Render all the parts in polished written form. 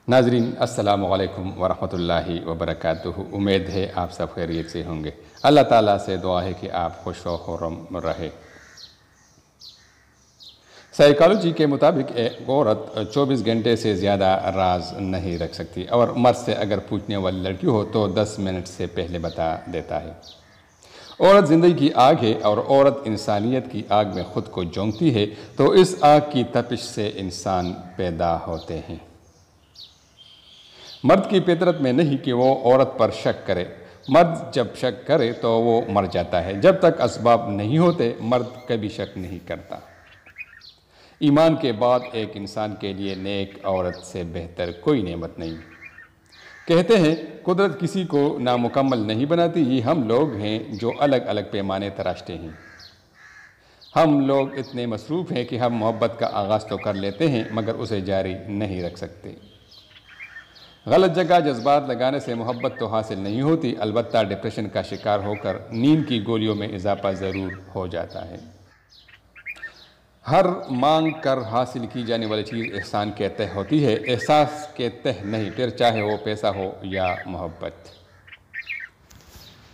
ناظرین السلام علیکم ورحمۃ اللہ وبرکاتہ۔ امید ہے آپ سب خیریت سے ہوں گے۔ اللہ تعالیٰ سے دعا ہے کہ آپ خوش و خرم رہے۔ سائیکالوجی کے مطابق ایک عورت 24 گھنٹے سے زیادہ راز نہیں رکھ سکتی، اور مرد سے اگر پوچھنے والی لڑکی ہو تو 10 منٹ سے پہلے بتا دیتا ہے۔ عورت زندگی کی آگ ہے، اور عورت انسانیت کی آگ میں خود کو جھونکتی ہے، تو اس آگ کی تپش سے انسان پیدا ہوتے ہیں۔ مرد کی فطرت میں نہیں کہ وہ عورت پر شک کرے۔ مرد جب شک کرے تو وہ مر جاتا ہے۔ جب تک اسباب نہیں ہوتے مرد کبھی شک نہیں کرتا۔ ایمان کے بعد ایک انسان کے لیے نیک عورت سے بہتر کوئی نعمت نہیں۔ کہتے ہیں قدرت کسی کو نامکمل نہیں بناتی، یہ ہم لوگ ہیں جو الگ الگ پیمانے تراشتے ہیں۔ ہم لوگ اتنے مصروف ہیں کہ ہم محبت کا آغاز تو کر لیتے ہیں مگر اسے جاری نہیں رکھ سکتے۔ غلط جگہ جذبات لگانے سے محبت تو حاصل نہیں ہوتی، البتہ ڈپریشن کا شکار ہو کر نیند کی گولیوں میں اضافہ ضرور ہو جاتا ہے۔ ہر مانگ کر حاصل کی جانے والی چیز احسان کے تہ ہوتی ہے، احساس کے تہ نہیں، پھر چاہے وہ پیسہ ہو یا محبت۔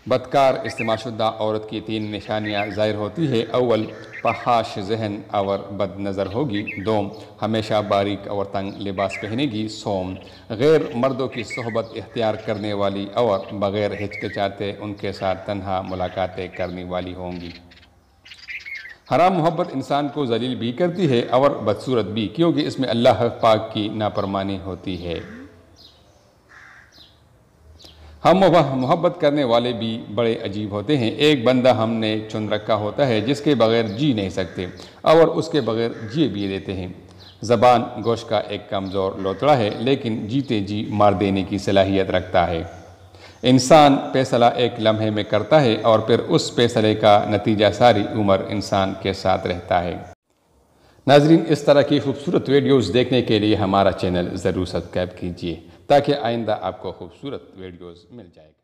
بدکار استعمال شدہ عورت کی 3 نشانیاں ظاہر ہوتی ہے۔ اول، فحش ذہن اور بد نظر ہوگی۔ دوم، ہمیشہ باریک اور تنگ لباس پہنے گی۔ سوم، غیر مردوں کی صحبت اختیار کرنے والی اور بغیر ہچکچاتے ان کے ساتھ تنہا ملاقاتیں کرنے والی ہوں گی۔ حرام محبت انسان کو ذلیل بھی کرتی ہے اور بدصورت بھی، کیونکہ اس میں اللہ پاک کی نافرمانی ہوتی ہے۔ ہم محبت کرنے والے بھی بڑے عجیب ہوتے ہیں۔ ایک بندہ ہم نے چن رکھا ہوتا ہے جس کے بغیر جی نہیں سکتے، اور اس کے بغیر جی بھی لیتے ہیں۔ زبان گوشت کا ایک کمزور لوتڑا ہے، لیکن جیتے جی مار دینے کی صلاحیت رکھتا ہے۔ انسان فیصلہ ایک لمحے میں کرتا ہے، اور پھر اس فیصلے کا نتیجہ ساری عمر انسان کے ساتھ رہتا ہے۔ ناظرین، اس طرح کی خوبصورت ویڈیوز دیکھنے کے لیے ہمارا چینل ضرور سبسکرائب کیجیے، تاکہ آئندہ آپ کو خوبصورت ویڈیوز مل جائے گا۔